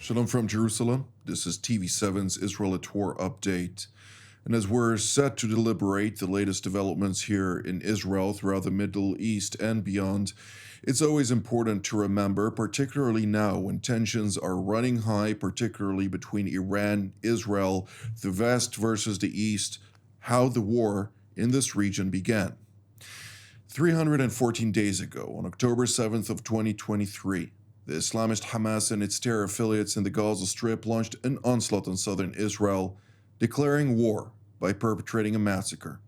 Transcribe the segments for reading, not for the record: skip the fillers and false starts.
Shalom from Jerusalem. This is TV7's Israel at War update. And as we're set to deliberate the latest developments here in Israel, throughout the Middle East and beyond, it's always important to remember, particularly now when tensions are running high, particularly between Iran, Israel, the West versus the East, how the war in this region began. 314 days ago, on October 7th of 2023, the Islamist Hamas and its terror affiliates in the Gaza Strip launched an onslaught on southern Israel, declaring war by perpetrating a massacre,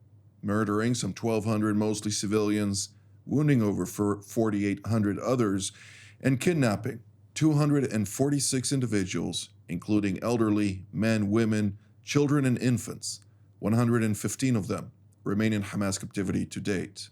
murdering some 1,200 mostly civilians, wounding over 4,800 others, and kidnapping 246 individuals, including elderly, men, women, children, and infants. 115 of them remain in Hamas captivity to date.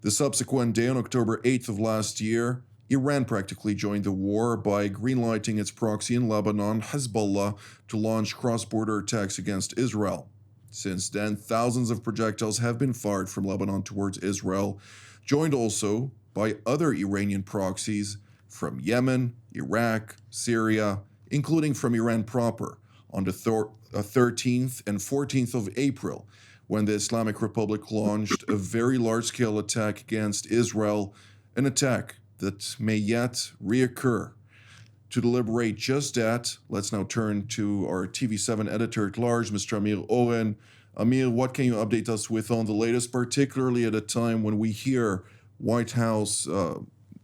The subsequent day, on October 8th of last year, Iran practically joined the war by greenlighting its proxy in Lebanon, Hezbollah, to launch cross-border attacks against Israel. Since then, thousands of projectiles have been fired from Lebanon towards Israel, joined also by other Iranian proxies from Yemen, Iraq, Syria, including from Iran proper, on the 13th and 14th of April, when the Islamic Republic launched a very large-scale attack against Israel, an attack that may yet reoccur. To deliberate just that, let's now turn to our TV7 editor-at-large, Mr. Amir Oren. Amir, what can you update us with on the latest, particularly at a time when we hear White House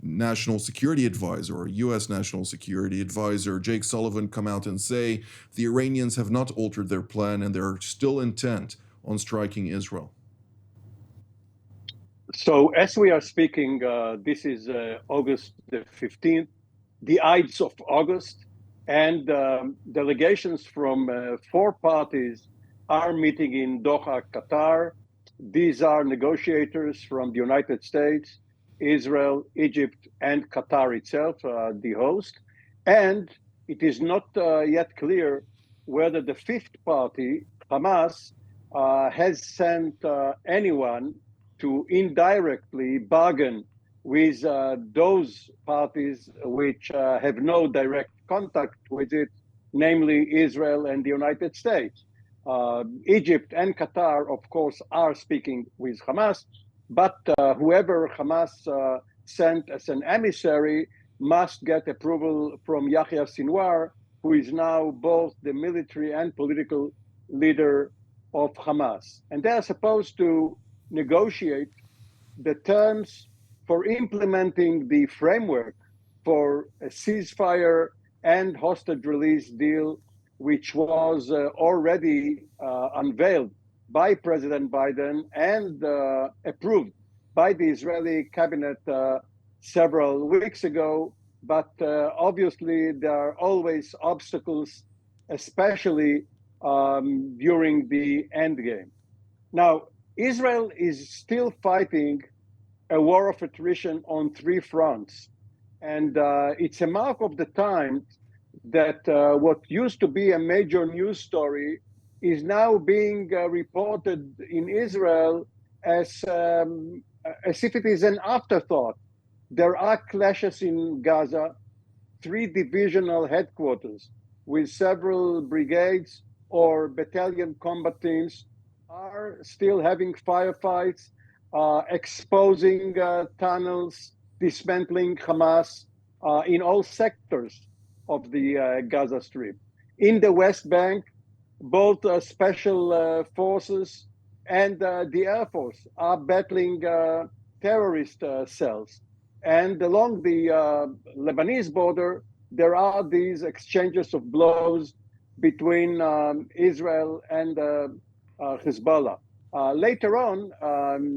National Security Advisor, or U.S. National Security Advisor, Jake Sullivan, come out and say the Iranians have not altered their plan and they're still intent on striking Israel? So as we are speaking, this is August the 15th, the Ides of August, and delegations from 4 parties are meeting in Doha, Qatar. These are negotiators from the United States, Israel, Egypt, and Qatar itself, the host. And it is not yet clear whether the 5th party, Hamas, has sent anyone to indirectly bargain with those parties which have no direct contact with it, namely Israel and the United States. Egypt and Qatar, of course, are speaking with Hamas, but whoever Hamas sent as an emissary must get approval from Yahya Sinwar, who is now both the military and political leader of Hamas. And they are supposed to negotiate the terms for implementing the framework for a ceasefire and hostage release deal, which was already unveiled by President Biden and approved by the Israeli cabinet several weeks ago. But obviously, there are always obstacles, especially during the endgame. Now, Israel is still fighting a war of attrition on 3 fronts. And it's a mark of the time that what used to be a major news story is now being reported in Israel as if it is an afterthought. There are clashes in Gaza, 3 divisional headquarters with several brigades or battalion combat teams are still having firefights, exposing tunnels, dismantling Hamas in all sectors of the Gaza Strip. In the West Bank, both special forces and the Air Force are battling terrorist cells. And along the Lebanese border, there are these exchanges of blows between Israel and Hezbollah. Later on,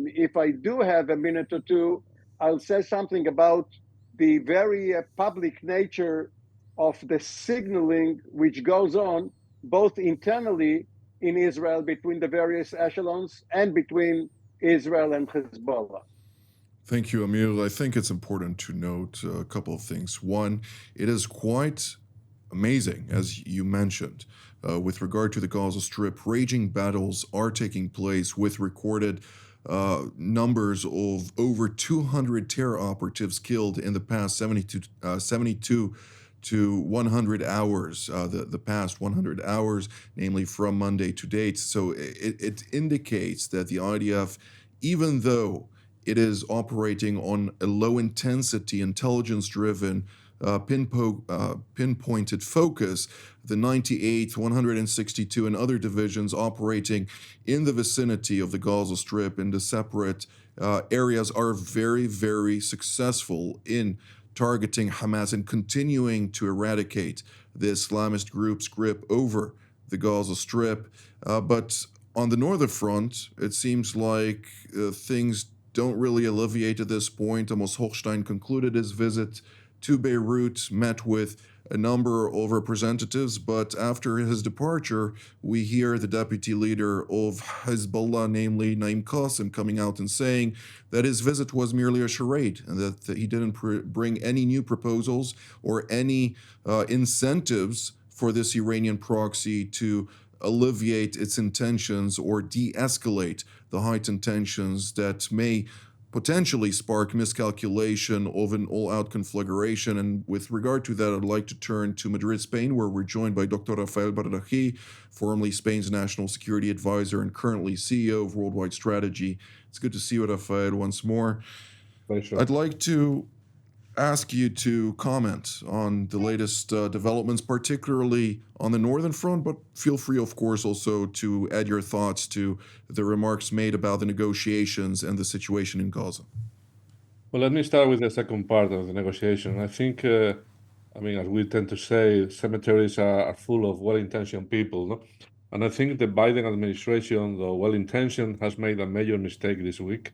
if I do have a minute or two, I'll say something about the very public nature of the signaling which goes on both internally in Israel between the various echelons and between Israel and Hezbollah. Thank you, Amir. I think it's important to note a couple of things. One, it is quite amazing, as you mentioned, with regard to the Gaza Strip. Raging battles are taking place with recorded numbers of over 200 terror operatives killed in the past 72 to 100 hours, the past 100 hours, namely from Monday to date. So it indicates that the IDF, even though it is operating on a low intensity, intelligence driven, pinpointed focus, the 98th, 162, and other divisions operating in the vicinity of the Gaza Strip in the separate areas are very, very successful in targeting Hamas and continuing to eradicate the Islamist group's grip over the Gaza Strip. But on the northern front, it seems like things don't really alleviate at this point. Amos Hochstein concluded his visit to Beirut, met with a number of representatives, but after his departure, we hear the deputy leader of Hezbollah, namely Naim Qassem, coming out and saying that his visit was merely a charade and that he didn't bring any new proposals or any incentives for this Iranian proxy to alleviate its intentions or de-escalate the heightened tensions that may potentially spark miscalculation of an all-out conflagration. And with regard to that, I'd like to turn to Madrid, Spain, where we're joined by Dr. Rafael Barraji, formerly Spain's national security advisor and currently CEO of Worldwide Strategy. It's good to see you, Rafael, once more. Pleasure. I'd like to ask you to comment on the latest developments, particularly on the northern front, but feel free, of course, also to add your thoughts to the remarks made about the negotiations and the situation in Gaza. Well, let me start with the second part of the negotiation. I think, as we tend to say, cemeteries are full of well-intentioned people, no? And I think the Biden administration, though well-intentioned, has made a major mistake this week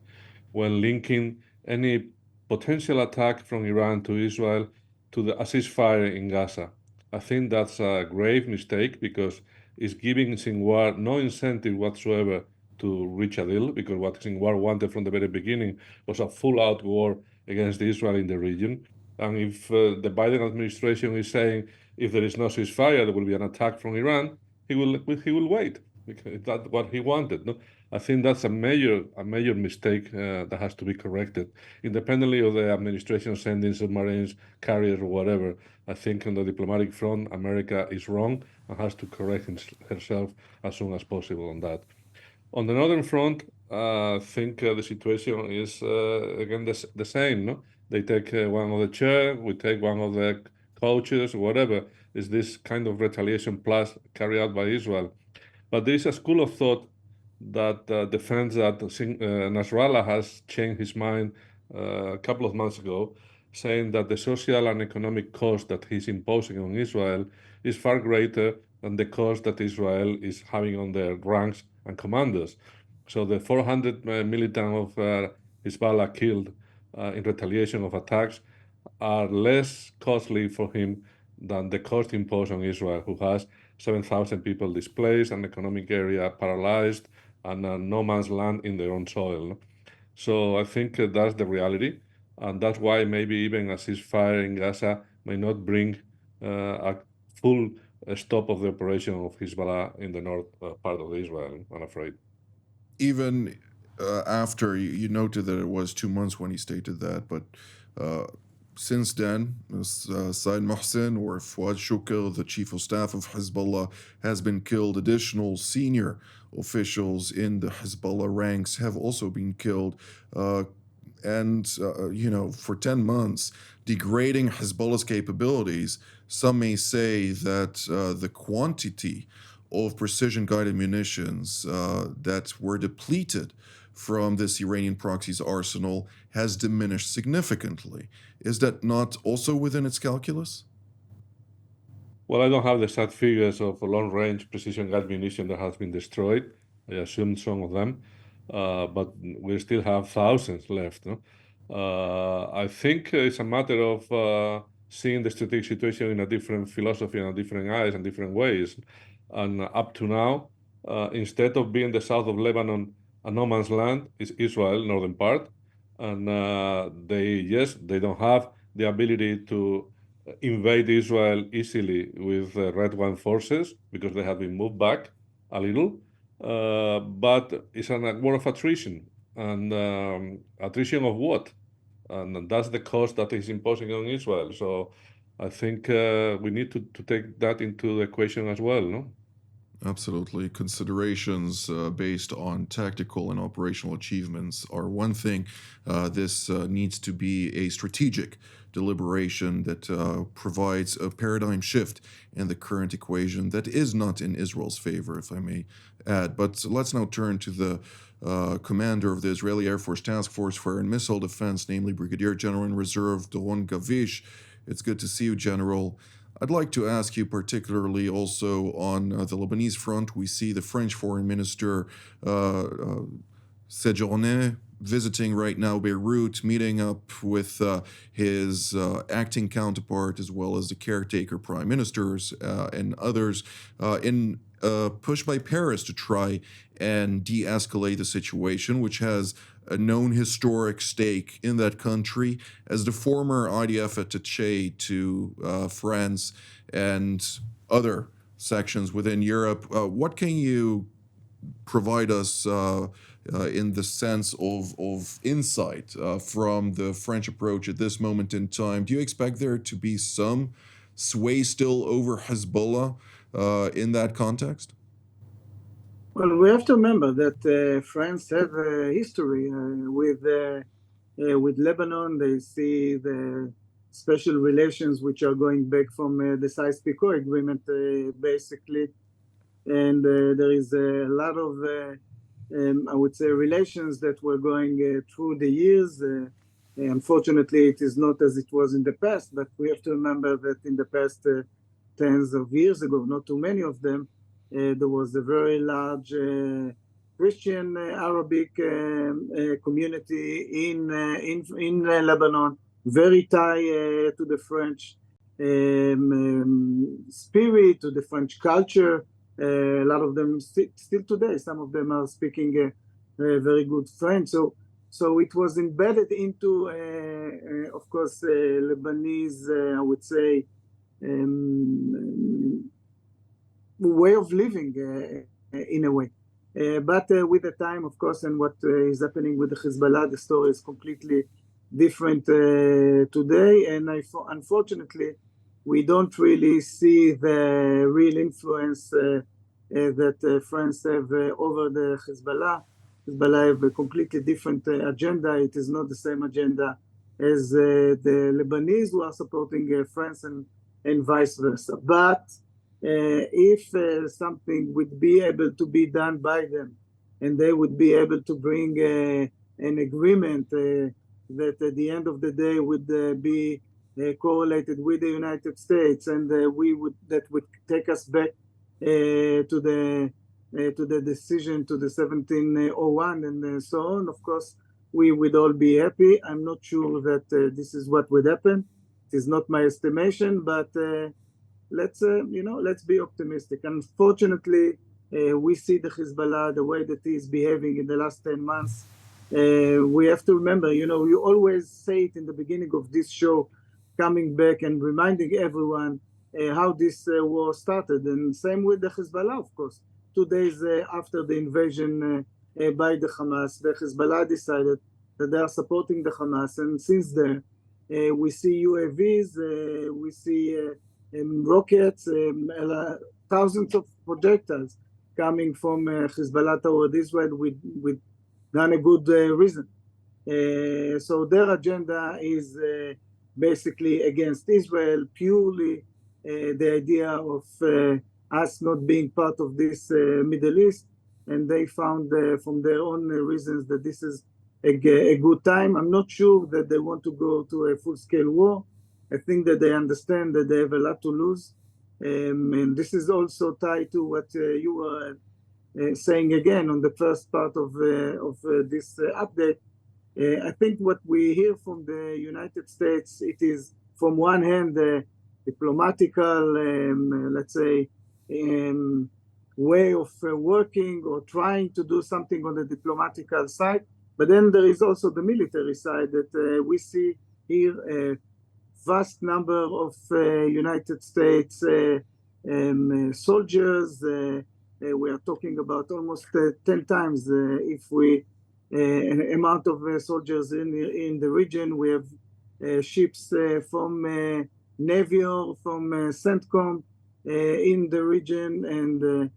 when linking any potential attack from Iran to Israel to a ceasefire in Gaza. I think that's a grave mistake because it's giving Sinwar no incentive whatsoever to reach a deal, because what Sinwar wanted from the very beginning was a full-out war against Israel in the region. And if the Biden administration is saying if there is no ceasefire, there will be an attack from Iran, he will wait, because that's what he wanted. No? I think that's a major mistake that has to be corrected, independently of the administration sending submarines, carriers, or whatever. I think on the diplomatic front, America is wrong and has to correct herself as soon as possible on that. On the northern front, I think the situation is again the same. No, they take one of the chair, we take one of the coaches, whatever. Is this kind of retaliation plus carried out by Israel? But there is a school of thought that defends that Nasrallah has changed his mind a couple of months ago, saying that the social and economic cost that he's imposing on Israel is far greater than the cost that Israel is having on their ranks and commanders. So the 400 militants of Hezbollah killed in retaliation of attacks are less costly for him than the cost imposed on Israel, who has 7,000 people displaced, an economic area paralyzed, and no man's land in their own soil. So I think that's the reality, and that's why maybe even a ceasefire in Gaza may not bring a full stop of the operation of Hezbollah in the north part of Israel, I'm afraid. Even after you noted that it was 2 months when he stated that, but since then, Said Mohsen or Fouad Shukr, the chief of staff of Hezbollah, has been killed. Additional senior officials in the Hezbollah ranks have also been killed. For 10 months, degrading Hezbollah's capabilities, some may say that the quantity of precision-guided munitions that were depleted from this Iranian proxy's arsenal has diminished significantly. Is that not also within its calculus? Well, I don't have the exact figures of long-range precision-guided munition that has been destroyed. I assume some of them, but we still have thousands left. No? I think it's a matter of seeing the strategic situation in a different philosophy and different eyes and different ways. And up to now, instead of being the south of Lebanon, a no man's land is Israel, northern part, and they don't have the ability to invade Israel easily with Red One forces because they have been moved back a little, but it's a war of attrition, and attrition of what? And that's the cost that is imposing on Israel. So I think we need to take that into the equation as well, no? Absolutely. Considerations based on tactical and operational achievements are one thing. This needs to be a strategic deliberation that provides a paradigm shift in the current equation that is not in Israel's favor, if I may add. But let's now turn to the commander of the Israeli Air Force Task Force for Air and Missile Defense, namely Brigadier General in Reserve Doron Gavish. It's good to see you, General. I'd like to ask you particularly also on the Lebanese front. We see the French Foreign Minister Séjourné visiting right now Beirut, meeting up with his acting counterpart as well as the caretaker prime ministers and others in push by Paris to try and de-escalate the situation, which has a known historic stake in that country. As the former IDF attaché to France and other sections within Europe, what can you provide us in the sense of insight from the French approach at this moment in time? Do you expect there to be some sway still over Hezbollah in that context? Well, we have to remember that France have a history with Lebanon. They see the special relations which are going back from the Sykes-Picot agreement, basically. And there is a lot of, I would say, relations that were going through the years. Unfortunately, it is not as it was in the past, but we have to remember that in the past tens of years ago, not too many of them, there was a very large Christian Arabic community in Lebanon, very tied to the French spirit, to the French culture. A lot of them still today, some of them are speaking very good French. So it was embedded into, of course, Lebanese, I would say, way of living in a way. But with the time, of course, and what is happening with the Hezbollah, the story is completely different today. And unfortunately, we don't really see the real influence that France have over the Hezbollah. Hezbollah have a completely different agenda. It is not the same agenda as the Lebanese who are supporting France and vice versa. But if something would be able to be done by them, and they would be able to bring an agreement that at the end of the day would be correlated with the United States, and that would take us back to the decision, to the 1701 and so on, of course, we would all be happy. I'm not sure that this is what would happen. It is not my estimation, but let's be optimistic. Unfortunately, we see the Hezbollah, the way that he is behaving in the last 10 months. We have to remember, you always say it in the beginning of this show, coming back and reminding everyone how this war started. And same with the Hezbollah, of course. 2 days after the invasion by the Hamas, the Hezbollah decided that they are supporting the Hamas. And since then, we see UAVs, we see rockets, thousands of projectiles coming from Hezbollah toward Israel with not a good reason. So their agenda is basically against Israel, purely the idea of us not being part of this Middle East. And they found from their own reasons that this is a good time. I'm not sure that they want to go to a full-scale war. I think that they understand that they have a lot to lose. And this is also tied to what you were saying again on the first part of this update. I think what we hear from the United States, it is from one hand diplomatical, let's say, way of working or trying to do something on the diplomatical side. But then there is also the military side that we see here a vast number of United States soldiers. We are talking about almost 10 times if we amount of soldiers in the region. We have ships from Navy or from CENTCOM in the region, and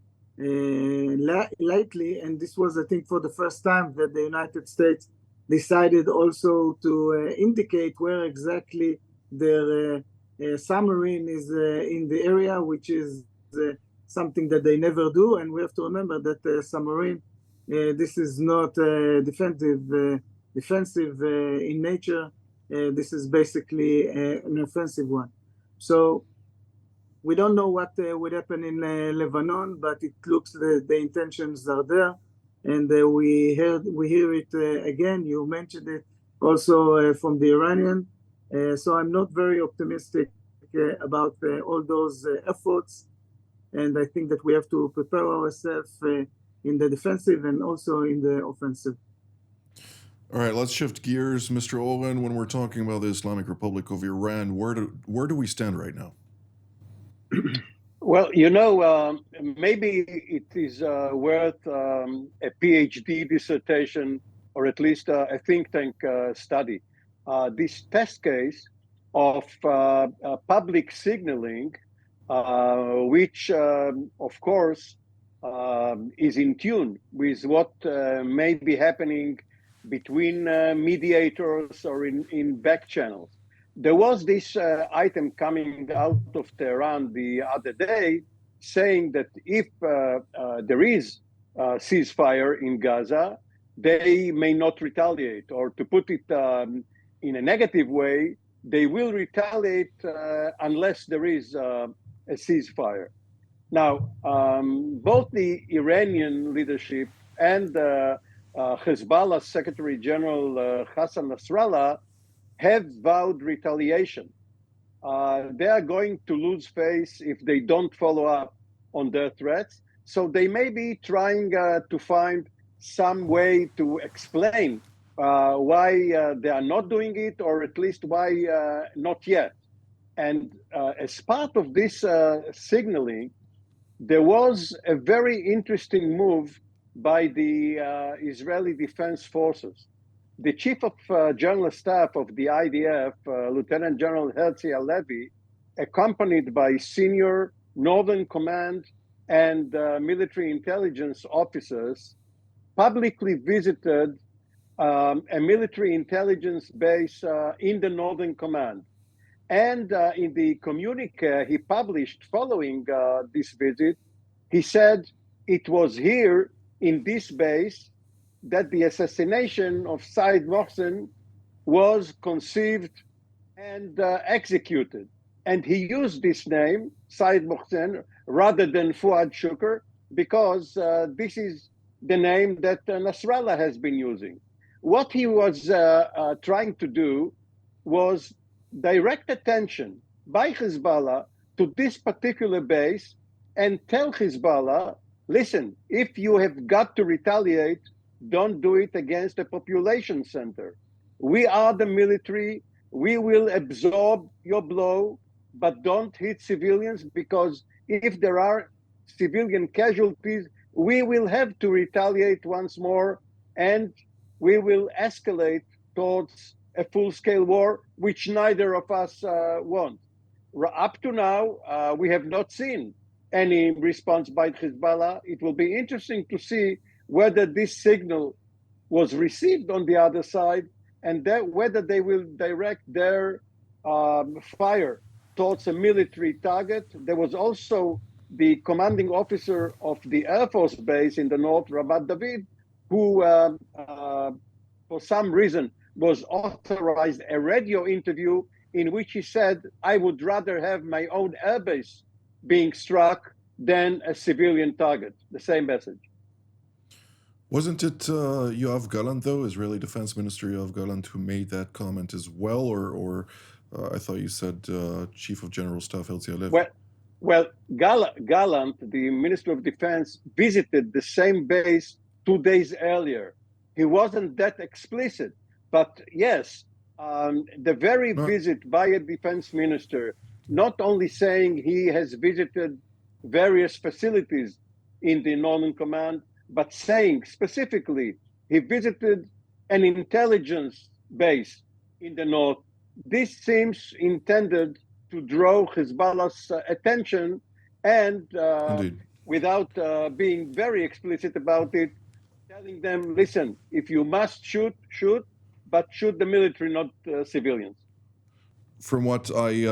lately, and this was, I think, for the first time that the United States decided also to indicate where exactly their submarine is in the area, which is something that they never do. And we have to remember that submarine, this is not defensive in nature. This is basically an offensive one. So we don't know what would happen in Lebanon, but it looks that the intentions are there, and we hear it again. You mentioned it also from the Iranian. So I'm not very optimistic about all those efforts, and I think that we have to prepare ourselves in the defensive and also in the offensive. All right, let's shift gears, Mr. Oren. When we're talking about the Islamic Republic of Iran, where do we stand right now? Well, maybe it is worth a PhD dissertation, or at least a think tank study. This test case of public signaling, which, of course, is in tune with what may be happening between mediators or in back channels. There was this item coming out of Tehran the other day saying that if there is ceasefire in Gaza, they may not retaliate, or to put it in a negative way, they will retaliate unless there is a ceasefire. Now, both the Iranian leadership and Hezbollah Secretary General Hassan Nasrallah have vowed retaliation. They are going to lose face if they don't follow up on their threats. So they may be trying to find some way to explain why they are not doing it, or at least why not yet. And as part of this signaling, there was a very interesting move by the Israeli Defense Forces. The Chief of General Staff of the IDF, Lieutenant General Herzi Halevi, accompanied by senior Northern Command and military intelligence officers, publicly visited a military intelligence base in the Northern Command. And in the communique he published following this visit, he said it was here in this base that the assassination of Said Mohsen was conceived and executed. And he used this name, Said Mohsen, rather than Fuad Shukr, because this is the name that Nasrallah has been using. What he was trying to do was direct attention by Hezbollah to this particular base and tell Hezbollah, listen, if you have got to retaliate, don't do it against a population center. We are the military. We will absorb your blow, but don't hit civilians, because if there are civilian casualties, we will have to retaliate once more, and we will escalate towards a full-scale war, which neither of us want. Up to now, we have not seen any response by Hezbollah. It will be interesting to see whether this signal was received on the other side, and whether they will direct their fire towards a military target. There was also the commanding officer of the Air Force base in the north, Ramat David, who for some reason was authorized a radio interview in which he said, I would rather have my own airbase being struck than a civilian target. The same message. Wasn't it Yoav Gallant, though, Israeli Defense Minister Yoav Gallant, who made that comment as well? Or I thought you said Chief of General Staff Herzi Halevi. Well, Gallant, the Minister of Defense, visited the same base 2 days earlier. He wasn't that explicit, but yes, the very visit by a defense minister, not only saying he has visited various facilities in the Northern Command, but saying specifically he visited an intelligence base in the north. This seems intended to draw Hezbollah's attention, and Indeed. without being very explicit about it, telling them, listen, if you must shoot, shoot, but shoot the military, not civilians. From what I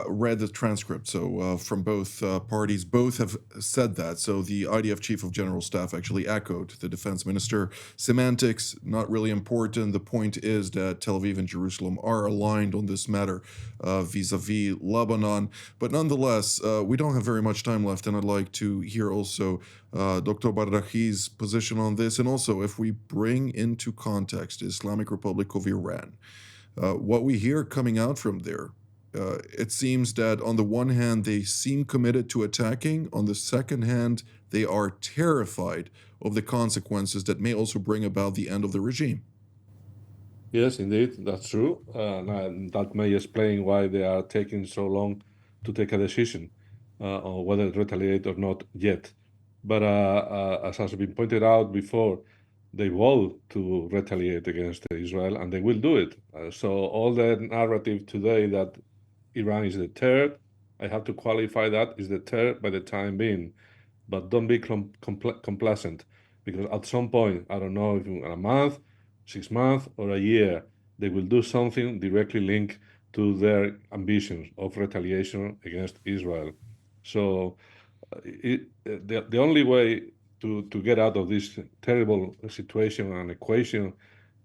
read the transcript, so from both parties, both have said that. So the IDF Chief of General Staff actually echoed the defense minister. Semantics, not really important. The point is that Tel Aviv and Jerusalem are aligned on this matter vis-a-vis Lebanon. But nonetheless, we don't have very much time left, and I'd like to hear also Dr. Barrahi's position on this, and also if we bring into context the Islamic Republic of Iran. What we hear coming out from there, it seems that on the one hand, they seem committed to attacking. On the second hand, they are terrified of the consequences that may also bring about the end of the regime. Yes, indeed, that's true. And that may explain why they are taking so long to take a decision on whether to retaliate or not yet. But as has been pointed out before, they vow to retaliate against Israel, and they will do it. So all the narrative today that Iran is deterred, I have to qualify that, is deterred by the time being. But don't be complacent, because at some point, I don't know if in a month, 6 months, or a year, they will do something directly linked to their ambitions of retaliation against Israel. So the only way to get out of this terrible situation and equation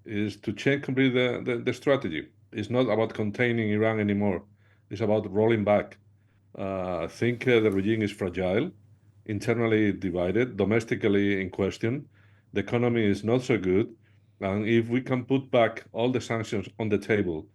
is to change completely the strategy. It's not about containing Iran anymore. It's about rolling back. I think the regime is fragile, internally divided, domestically in question. The economy is not so good. And if we can put back all the sanctions on the table,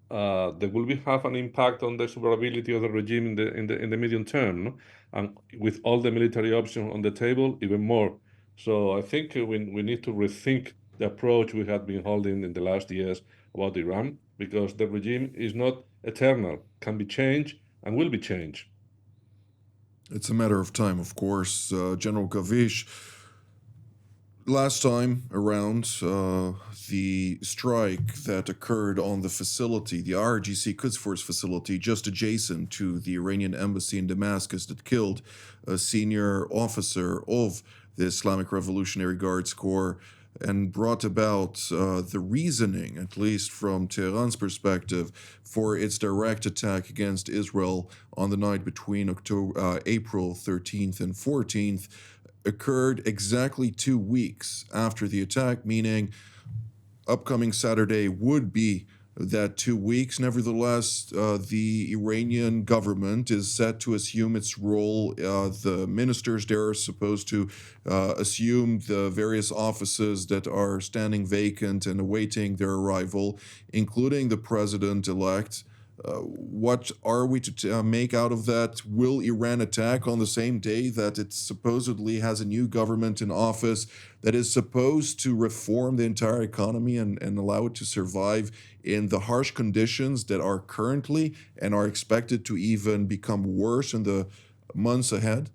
they will have an impact on the survivability of the regime in the medium term, no? And with all the military options on the table, even more. So I think we need to rethink the approach we have been holding in the last years about Iran, because the regime is not eternal, can be changed and will be changed. It's a matter of time, of course. General Gavish, last time around, the strike that occurred on the facility, the RGC Quds Force facility, just adjacent to the Iranian embassy in Damascus, that killed a senior officer of the Islamic Revolutionary Guards Corps, and brought about the reasoning, at least from Tehran's perspective, for its direct attack against Israel on the night between April 13th and 14th, occurred exactly 2 weeks after the attack, meaning upcoming Saturday would be that 2 weeks. Nevertheless, the Iranian government is set to assume its role. The ministers there are supposed to assume the various offices that are standing vacant and awaiting their arrival, including the president-elect. What are we to make out of that? Will Iran attack on the same day that it supposedly has a new government in office that is supposed to reform the entire economy and allow it to survive in the harsh conditions that are currently and are expected to even become worse in the months ahead?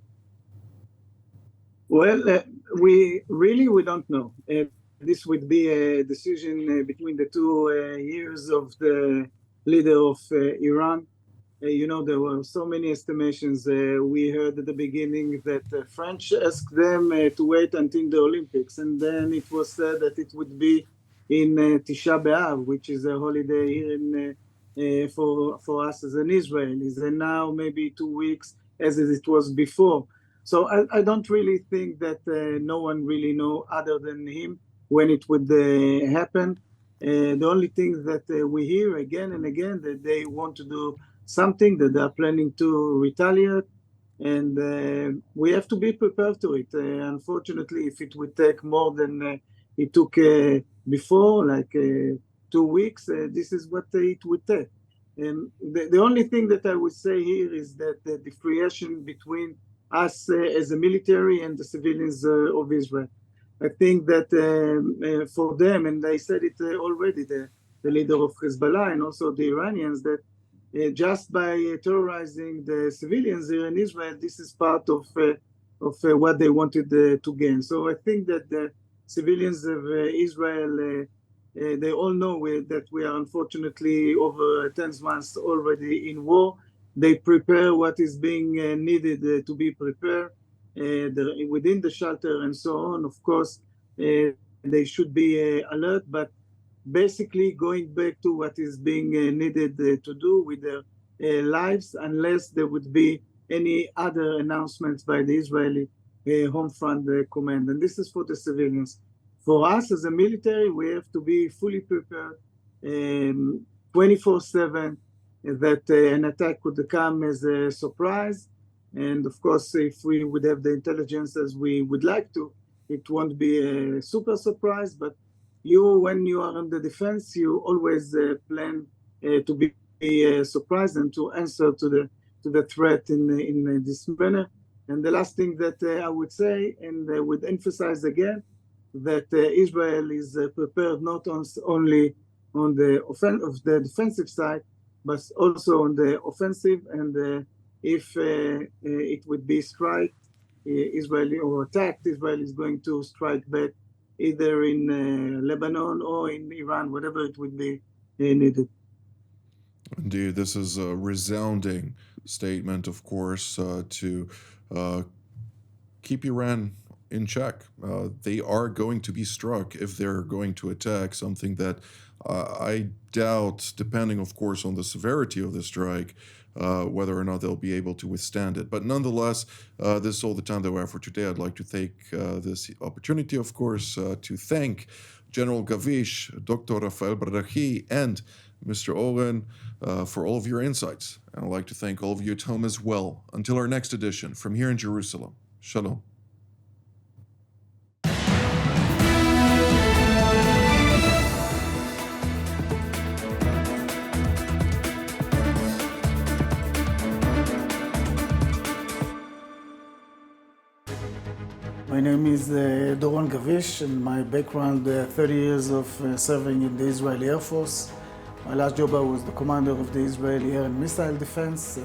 Well, we don't know. This would be a decision between the 2 years of the leader of Iran. There were so many estimations. We heard at the beginning that the French asked them to wait until the Olympics, and then it was said that it would be in Tisha B'Av, which is a holiday here for us as an Israelis, and now maybe 2 weeks as it was before. So I don't really think that no one really know other than him when it would happen. The only thing that we hear again and again that they want to do something, that they are planning to retaliate, and we have to be prepared to it. Unfortunately, if it would take more than it took before, like 2 weeks, this is what it would take. And the only thing that I would say here is that the differentiation between us as a military and the civilians of Israel. I think that for them, and I said it already, the leader of Hezbollah and also the Iranians, that just by terrorizing the civilians here in Israel, this is part of what they wanted to gain. So I think that the civilians of Israel, they all know that we are unfortunately over 10 months already in war, they prepare what is being needed to be prepared within the shelter and so on. Of course, they should be alert, but basically going back to what is being needed to do with their lives, unless there would be any other announcements by the Israeli Home Front Command. And this is for the civilians. For us as a military, we have to be fully prepared 24/7, that an attack could come as a surprise. And of course, if we would have the intelligence as we would like to, it won't be a super surprise, but when you are in the defense, you always plan to be surprised and to answer to the threat in this manner. And the last thing that I would say, and would emphasize again, that Israel is prepared not only on the defensive side, but also on the offensive. And if it would be strike Israeli or attacked, Israel is going to strike back either in Lebanon or in Iran, whatever it would be needed. Indeed, this is a resounding statement, of course, to keep Iran in check. They are going to be struck if they're going to attack, something that I doubt, depending, of course, on the severity of the strike, whether or not they'll be able to withstand it. But nonetheless, this is all the time that we have for today. I'd like to take this opportunity, of course, to thank General Gavish, Dr. Rafael Barahi, and Mr. Oren for all of your insights. And I'd like to thank all of you at home as well. Until our next edition, from here in Jerusalem, Shalom. My name is Doron Gavish, and my background, 30 years of serving in the Israeli Air Force. My last job, I was the commander of the Israeli Air and Missile Defense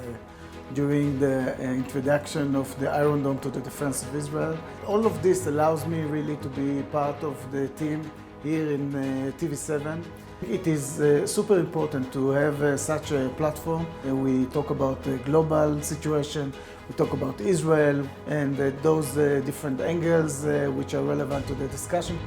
during the introduction of the Iron Dome to the defense of Israel. All of this allows me really to be part of the team here in TV7. It is super important to have such a platform. We talk about the global situation, we talk about Israel and those different angles which are relevant to the discussion.